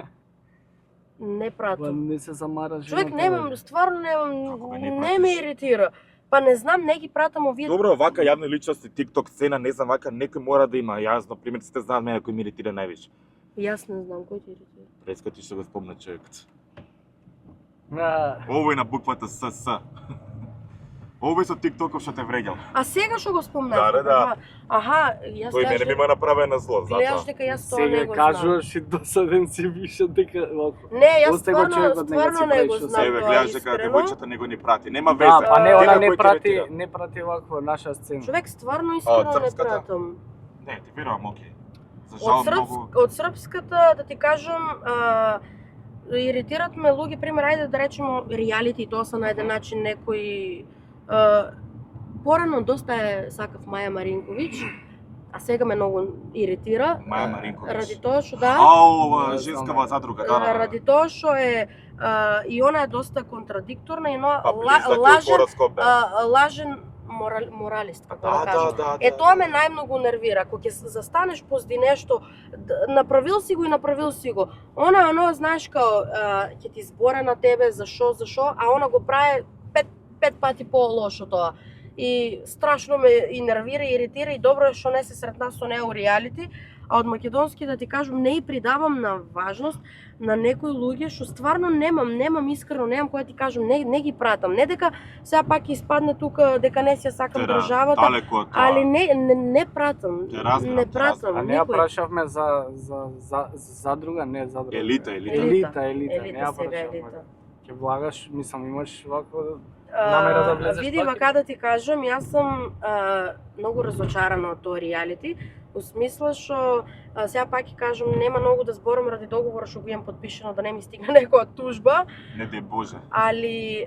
Не Па пратам. не се замараш. Човек немам, стварно немам, Како не не ме пратиш? иритира. Па не знам, не ги пратам овие. Добро, вака јавни личности, TikTok сцена, не знам, вака некој мора да има. Јас, на пример, сите знаат мене кој ми иритира највише. Јас не знам кој ти иритира. Преска ти што го спомна човекот. Да. Овој на буквата СС. Овој со TikTokов што те вреѓал. А сега што го спомнав? Да. Аха, јас Тој мене ми има направено зло, гледаш затоа. дека јас тоа не Сега го знам. кажуваш и досаден си више дека вако. Не, јас Остай го човекот, нека си стварно не прави го што знам Себе тоа гледаш дека искрено. девојчето него ни прати. Нема везе. Да, па не, она Дека кој ти не иритира. прати вакво наша сцена. Човек стварно искрено не црпската? пратам. Не, ти верувам, окей. За Од, жал многу. од српската, да ти кажам, иритират ме луѓе, пример, ајде да речемо реалити, тоа са на еден начин некои... Порано доста е сакав Маја Маринковиќ, а сега ме многу иритира. Маја Маринковиќ. Ради тоа што да, Ова Не женскава знам. задруга, да. ради тоа што е и она е доста контрадикторна и она Па близак е лажен, хороскоп, бе. лажен моралист, како да кажам. Да. Е, тоа ме најмногу нервира. Кога ќе застанеш позди нешто, направил си го и направил си го. Оно, знаеш, као, ќе ти зборе на тебе, за шо, а она го прави пет пати по-лошо тоа. И страшно ме и нервира, и иритира, и добро е што не се сред нас со нео реалити, а од македонски, да ти кажам, не и придавам на важност на некои луѓе што стварно немам искрено, немам која ти кажам, не ги пратам. Не дека сега пак испадне тука дека не си ја сакам државата, Далеко од тоа. али не пратам. Те разбирам, Не те пратам. А не ја никој. прашавме за задруга, не задруга. Елита. Елита, не ја сега прашавме. елита. Ќе влагаш, мислам, имаш вакво намера да влезеш Види, пак? вака да ти кажам, јас сум многу разочарана од тоа реалити, во смисла што сега пак ќе кажам, нема многу да зборам ради договора што го имам подпишано да не ми стигне некоја тужба, Не де Боже. али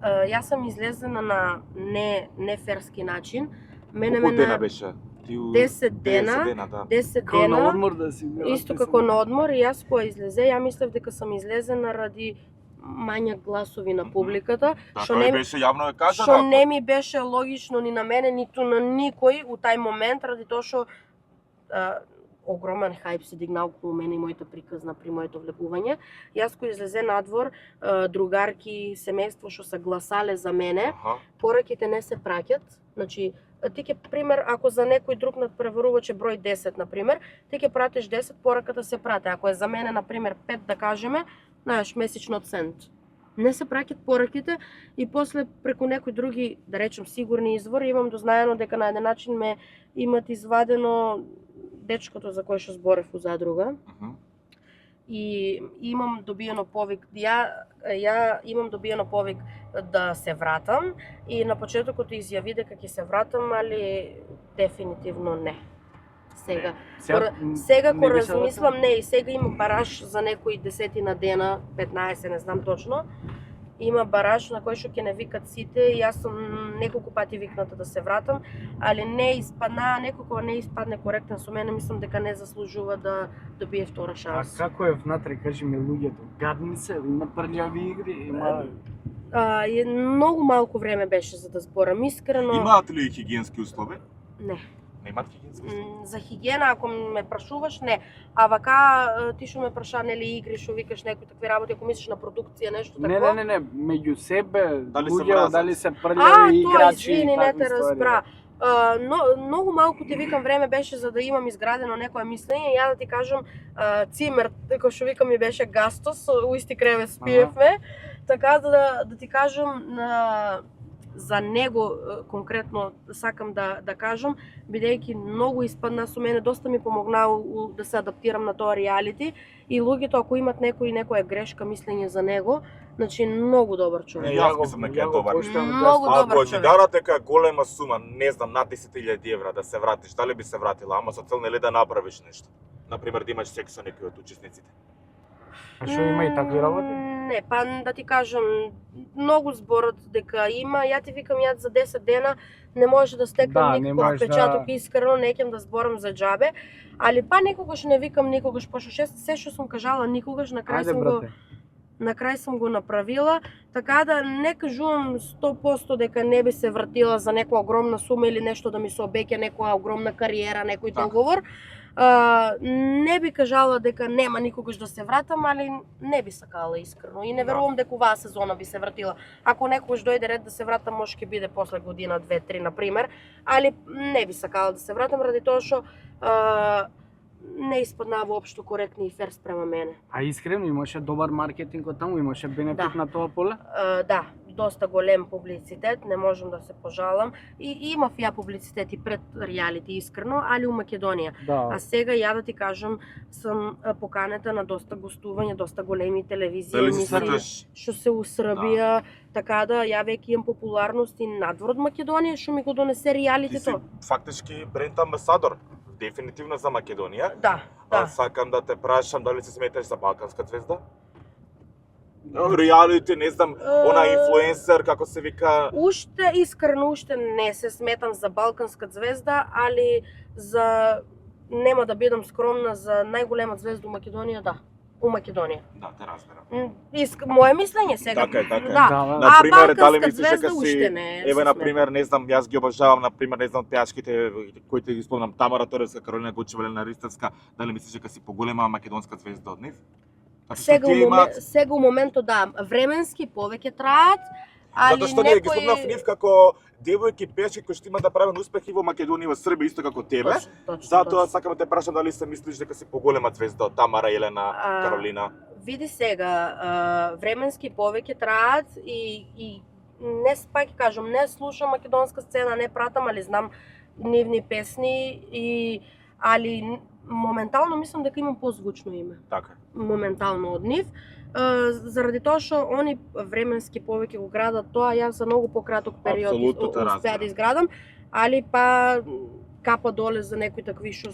јас сум излезена на не ферски начин. Колку дена беше 10 дена, да. 10 Како на дена, одмор да си била. исто како на одмор, и јас кога излезе, ја мислев дека сам излезена ради мања гласови на публиката, Да, што тој не, беше јавно е кажано. што не ми беше логично ни на мене, ниту на никој у тај момент, ради тоа што огромен хајп се дигнал околу мене и мојата приказна при моето влегување. Јас кој излезе надвор, другарки, семејство што се гласале за мене, пораките не се праќат. Значи, ти ќе пример, ако за некој друг надпреварувач е број 10 на пример, ти ќе пратиш 10, пораката се прате. Ако е за мене на пример 5 да кажеме, знаеш, месечно цент. Не се праќат пораките и после преку некои други, да речем, сигурни извори, имам дознаено дека на еден начин ме имат извадено дечкото за кој што зборев у задруга. И имам добиено повик, ја имам добиено повик да се вратам и на почетокот изјави дека ќе се вратам, али дефинитивно не. Сега кога размислам, не, и сега има бараж за некои десетина дена, 15, не знам точно. Има бараж на кој што ќе не викат сите и јас сум неколку пати викната да се вратам, али не испадна, некој не испадне коректен со мене, мислам дека не заслужува да добие втора шанс. А како е внатре, кажи ми, луѓето? Гадни се, има прљави игри, има... Многу малку време беше за да зборам, искрено. Имаат ли хигиенски услови? Не. Немаат хигиенски услови? За хигиена, ако ме прашуваш, не. А вака, ти што ме праша, нели игри, што викаш некои такви работи, ако мислиш на продукција, нешто такво? Не, меѓу себе, дали луѓе, дали се прљави играчи и извини, не такви те разбра. Многу малку ти викам време беше за да имам изградено некое мислење. Ја да ти кажам, цимер, како што викам, ми беше гастос, у исти кревет спиевме. Така да ти кажам, за него конкретно сакам да кажам, бидејќи многу испадна со мене, доста ми помогнал да се адаптирам на тоа реалити и луѓето ако имат некоја грешка мислење за него, значи многу добар човек. Јас мислам дека е добар. Многу добар Ако ти човек. дарат дека голема сума, не знам, над 10.000 евра да се вратиш, дали би се вратила, ама со цел нели да направиш нешто? Например, да имаш секс со некој од учесниците. А што има и такви работи? Не, па да ти кажам, многу зборат дека има, ја ти викам, ја за 10 дена не може да стекам никаков впечаток, искрено не ќе да зборам за џабе, али па некогаш не викам никогаш, пошто се што сум кажала никогаш, на крај сум го направила, така да не кажувам 100% дека не би се вратила за некоја огромна сума или нешто да ми се обеќе некоја огромна кариера, некој договор. Не би кажала дека нема никогаш да се вратам, али не би сакала искрено и не верувам дека оваа сезона би се вратила. Ако некогаш дојде ред да се вратам, може ќе биде после година, 2-3 на пример, али не би сакала да се вратам ради тоа што не испадна воопшто коректни и фер спрема мене. А искрено имаше добар маркетинг од таму, имаше бенефит на тоа поле? Да, доста голем публицитет, не можам да се пожалам. И имав ја публицитет и пред реалити искрено, али у Македонија. Да. А сега ја да ти кажам, сум поканета на доста гостувања, доста големи телевизии, емисии што се у Србија, така да ја веќе имам популарност и надвор од Македонија, што ми го донесе реалитито. Ти си фактички бренд амбасадор. Дефинитивно за Македонија. Да. Сакам да те прашам дали се сметаш за балканска звезда? Реалити, не знам, она инфлуенсер, како се вика... Искрено не се сметам за балканска звезда, али нема да бидам скромна, за најголема звезда у Македонија, да. У Македонија. Да, те разберам. Моје мислење сега. Така е. Да. Например, дали мислиш дека си... не. Еве, например, не знам, јас ги обожавам, например, не знам, пејачките, кои ги спомнам, Тамара Торевска, Каролина Гучева, Елена Ристевска, дали мислиш дека си поголема македонска звезда од нив? Сега у моментот да, временски повеќе траат, али затоа што не ги спомнав нив како девојки пејачки кои што има да правен успех и во Македонија и во Србија исто како тебе. Затоа сакам да те прашам дали се мислиш дека си поголема звезда од Тамара, Елена, Каролина. Види сега, временски повеќе траат и не пак кажам, не слушам македонска сцена, не пратам, али знам нивни песни али моментално мислам дека имам позвучно име. Така. Моментално од нив. Заради тоа што они временски повеќе го градат тоа, јас за многу пократок период успеа да изградам, али па капа доле за некои такви што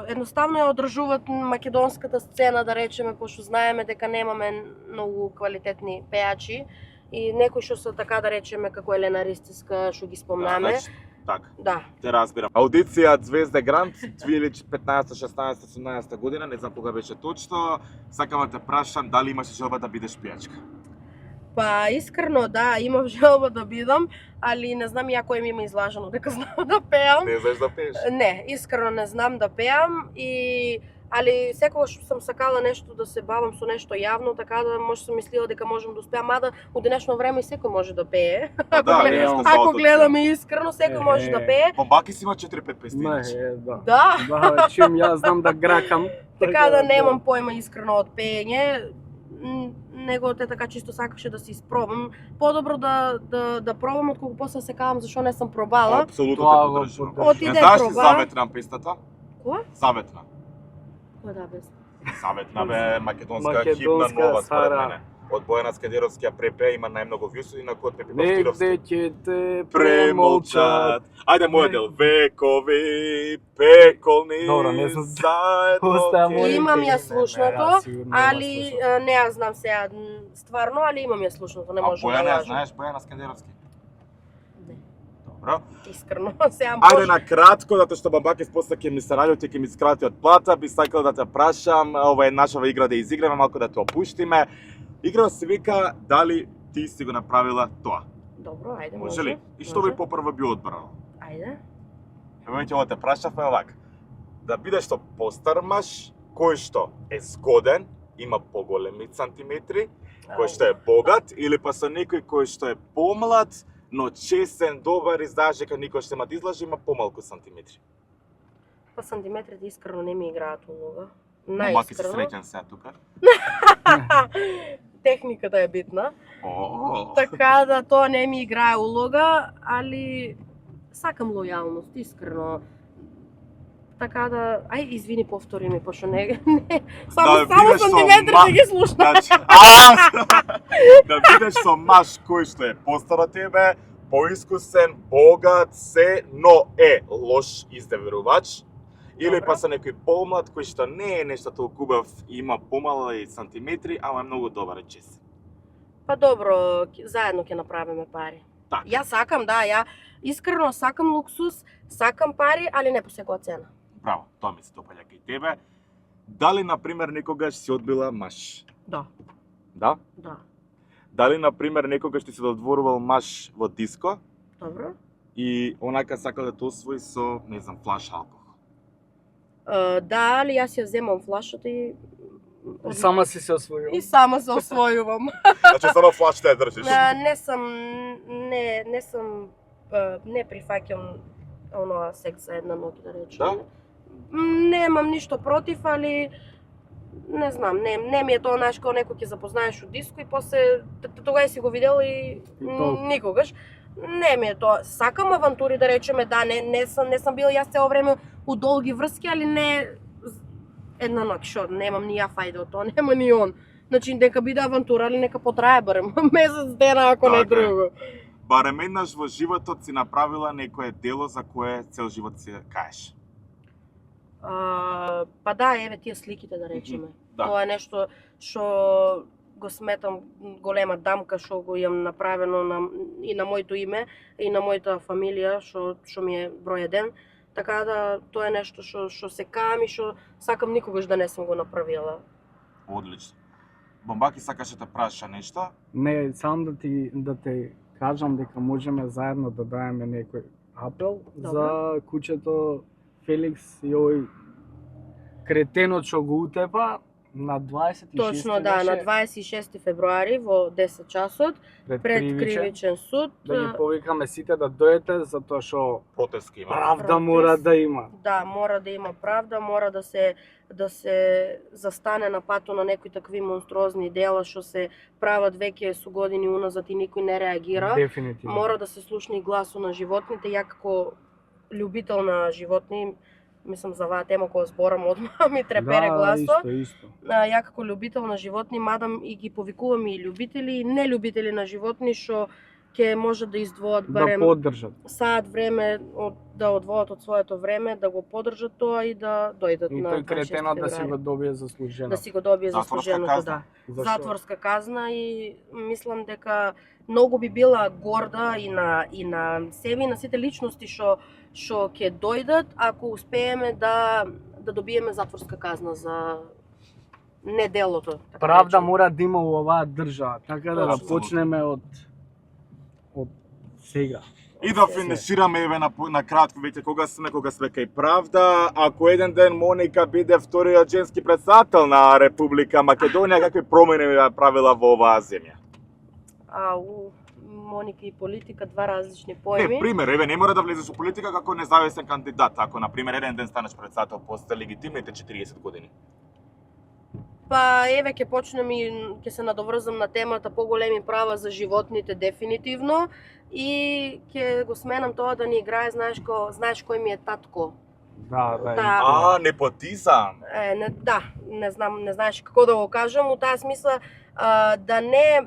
едноставно ја одржуваат македонската сцена, да речеме, пошто знаеме дека немаме многу квалитетни пејачи и некои што се така да речеме како Елена Ристевска што ги спомнаме. Така. Да. Те разбирам. Аудиција Звезда Гранд 2015, 16, 18 година, не знам кога беше точно. Сакам да те прашам дали имаш желба да бидеш пејачка? Па искрено да, имам желба да бидам, али не знам ја кој ми има излажено дека знам да пеам. Не знаеш да пееш? Не, искрено не знам да пеам али секогаш сум сакала нешто да се бавам со нешто јавно, така да може сум мислила дека можам да успеам, мада у денешно време секој може да пее. Па да, гледам. реално Ако заодно гледаме искрено, секој може да пее. Бомбакис има 4-5 песни. Не, иначе. да. Да, Да, чим јас знам да гракам. така да немам појма искрено од пеење, него те така чисто сакаше да се испробам. Подобро да пробам отколку после се кавам зашо не сум пробала. Апсолутно Тоа те го поддржувам. поддржувам. Отиде Не знаеш ли проба. Заветна песната? Која? Заветна. Која да без? Заветна бе македонска Македонска, химна нова според Сара. мене. Од Бојана Скадеровски ја препеа, има најмногу вјусови на код Пепи Негде Павтировски. ќе те Премолчат. Ајде мој Не. дел. Векови, пеколни, Добро, не знам. заедно. Остава ќе- мој Имам ја Не, слушнато, јас сигурно не али ја слушам. не ја знам сега стварно, али имам ја слушнато, не А можам да Бојана ја лажам. знаеш, Бојана Скадеровски? Не, Добро. искрено, сега Ајде може. на кратко, затоа што Бамбакис после ќе ми се раѓа, ќе ми скрати од плата, би сакал да те прашам, ова е нашава игра да изиграме, малку да те опуштиме. Игра се вика дали ти си го направила тоа. Добро, ајде, Може ли? И што би попрво би одбрал? Ајде. Еве ќе те прашавме овака. Да бидеш што постар маж, кој што е згоден, има поголеми сантиметри, кој што е богат, или па со некој кој што е помлад, но честен, добар, издаже дека никој што ма да излажи, има помалку сантиметри. Па сантиметрите искрено не ми играат улога. Маки се Наискрено. среќен сега тука. Техниката е битна. О, Така да тоа не ми играе улога, али сакам лојалност, искрено. Така да, ај извини повтори ми пошто не. Само Да бидеш со сантиметрите ма- ги слушна. Значи, да бидеш со маж кој што е постар од тебе, поискусен, богат, се, но е лош издеверувач, или Добро. па со некој помлад кој што не е нешто толку убав, има помали сантиметри, ама е многу добар и честен. Па добро, заедно ќе направиме пари. Така. Ја сакам, да, ја искрено сакам луксус, сакам пари, али не по секоја цена. Браво, тоа ми се допаѓа кај тебе. Дали, например, некогаш си одбила маж? Да, Да? да. Дали, например, некогаш ти се додворувал маж во диско Добро. и онака сакал да те освои со, не знам, флаш алкохол? Да, али јас ја земам флашата и Сама си се освојувам. и сама се освојувам. Значи само флаш те држиш. Не сум не прифаќам оноа секс за една ноќ да речем. Да? Немам ништо против, али не знам, не ми е тоа наш кој некој ќе запознаеш од диско и после тогаш си го видел и толку. никогаш. Не ми е тоа. Сакам авантури да речеме, да, не сум бил јас цело време у долги врски, али не една ноќ, шо немам ни ја фајда од тоа, нема ни он. Значи дека биде авантура, али нека потрае барем месец дена ако не Така е. друго. Барем еднаш во животот си направила некое дело за кое цел живот си каеш. Па да, еве тие сликите да речеме. Да. Тоа е нешто што го сметам голема дамка што го имам направено и на моето име и на мојата фамилија што ми е број 1. Така да тоа е нешто што се каам и што сакам никогаш да не сум го направила. Одлично. Бомбаки сакаше да праша нешто? Не, само да те кажам дека можеме заедно да даеме некој апел Добро. за куќето Феликс и овој кретенот што го утепа на 26 Точно да, на 26 февруари во 10 часот пред кривичен суд. Да ги повикаме сите да дојдете затоа што Протест има. правда мора да има. Да, мора да има правда, мора да се застане на патот на некои такви монструозни дела што се прават веќе со години уназад и никој не реагира. Дефинитивно. Мора да се слушне и гласот на животните. Ја како љубител на животни, мислам за оваа тема кога зборам одма ми трепере гласот. Исто. Ја како љубител на животни мадам и ги повикувам и љубители и нелюбители на животни што ќе може да издвоат Да барем поддржат. саат време да одвоат од своето време, да го поддржат тоа и да дојдат И на тој 26 кретенот да си февруари. го добие заслужено. Да си го добие Затворска заслуженото, казна. да. Зашо? Затворска казна и мислам дека многу би била горда и на себе и на сите личности што ќе дојдат ако успееме да добиеме затворска казна за неделото. Така Правда речем. мора да има во оваа држава, така да Апсолутно. почнеме од сега. И да финишираме еве на кратко веќе кога сме кај правда, ако еден ден Моника биде вториот женски претседател на Република Македонија, какви промени би правила во оваа земја? Моника и политика два различни Не, поеми. пример, еве не мора да влезеш во политика како независен кандидат, ако на пример еден ден станеш претседател после легитимните 40 години. Па еве ќе почнем и ќе се надоврзам на темата поголеми права за животните дефинитивно и ќе го сменам тоа да ни играе знаеш кој ми е татко. Да. Непотизам. Не знам, не знаеш како да го кажам, у таа смисла да не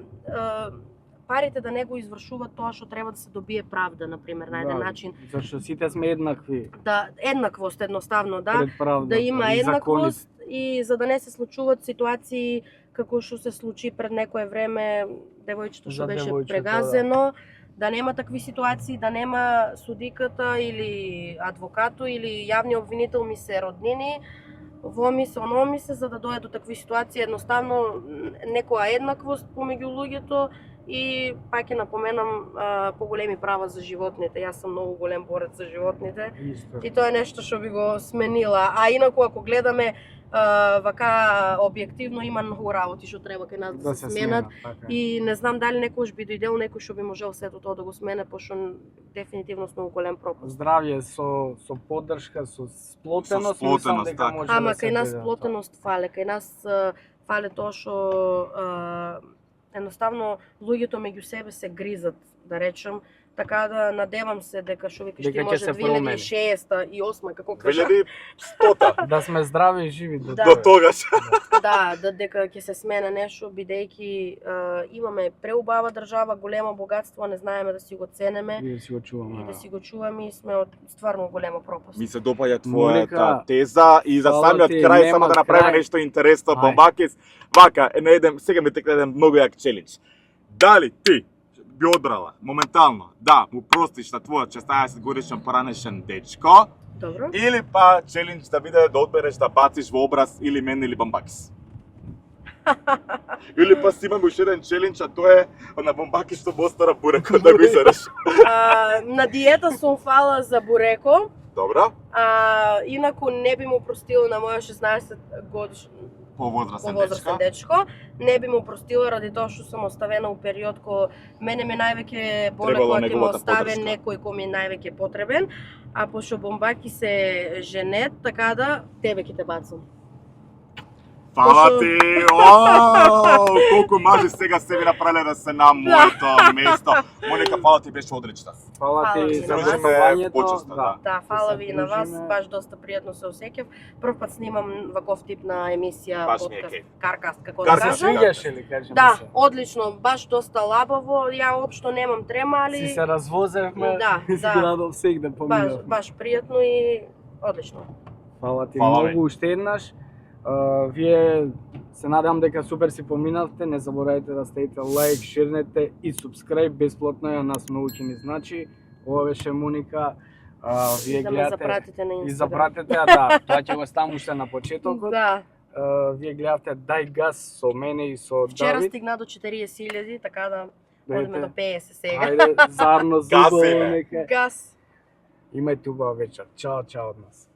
парите да не го извршуваат тоа што треба да се добие правда, на пример, на еден начин. Зашто сите сме еднакви Да, еднаквост едноставно, да. пред правда. Да има еднаквост и за да не се случуваат ситуации како што се случи пред некое време девојчето што беше прегазено, да нема такви ситуации, да нема судиката или адвокато или јавни обвинител ми се роднини, во ми се, оно ми се, за да дојде до такви ситуации, едноставно некоја еднаквост помеѓу луѓето и пак ќе напоменам поголеми права за животните. Јас сум многу голем борец за животните. Исто. И тоа е нешто што би го сменила. А инаку ако гледаме вака објективно има многу работи што треба кај нас да се сменат. Така. И не знам дали некош би дојдел некој што би можел сето тоа да го смене, пошто дефинитивно сме многу голем пропуст. Здравје со поддршка, со сплотеност, Со сплотеност, мислам дека така. може Ама да се кај нас дојде до сплотеност фале, кај нас фале тоа што едноставно луѓето меѓу себе се гризат, да речем. Така да надевам се дека што викаш Дека ти ќе може се промени. 2006 и 2008 како кажа. 2100 тоа. Да сме здрави и живи Да. до тогаш. дека ќе се смене нешто, бидејќи имаме преубава држава, големо богатство, не знаеме да си го ценеме и да си го чуваме. и да си го чуваме и сме од стварно голема пропаст. Ми се допаѓа твојата Моника, теза и за фала самиот ти, крај нема само да направиме крај. нешто интересно, Ај. Бомбакис. Вака, сега ми текна еден многу јак челендж. Дали ти би одбрала моментално да му простиш на твојот 16 годишен поранешен дечко Добро. или па челендж да биде да одбереш да бациш во образ или мен или Бомбакис? Или па си имаме уште еден челендж, а тоа е на Бомбакис што остара буреко да го изереш. На диета сум фала за буреко. Добро? Инаку не би му простила на моја 16 годишен Повозрастен повозрастен дечко. Не би му простила ради тоа што сум оставена у период кој мене ме највеќе боле Требало кога ќе ме неговата остави поддршка. некој кој ми е највеќе потребен, а пошто Бомбаки се женет, така да тебе ќе те бацам. Фала Пошто- ти! Колку мажи сега се ви направиле да се на моето место. Моника, фала ти, беше одлична. Фала Фала ти ви за на вас. гостувањето. Почеста, да. Да, фала се ви и на вас, дружиме. баш доста пријатно се осеќав. Прв пат снимам ваков тип на емисија, Баш ми е подкаст, кеф. каркаст, како да Да Каркаст, се кажам. свиѓаше ли, кажеме Да, се? одлично, баш доста лабаво. Ја општо немам трема, али Си се развозевме, Да, из да. градов сегде баш, поминавме. баш пријатно и одлично. Фала ти Фала многу уште еднаш. Вие се надевам дека супер си поминавте, не заборавајте да ставите лайк, ширнете и субскрайб, бесплатно ја нас многу ќе ни значи. Ова беше Моника. Вие Да ме гледате запратите на и Инстаграм. запратете, да, тоа ќе го ставам уште на почетокот. Да, Вие гледавте Дај газ со мене и со вчера Давид. стигна до 40.000, така да одиме Дојдете. до 50 сега. Ајде, заедно Газиме. зубово нека. Газ. Имајте убава вечер. Чао, чао од нас.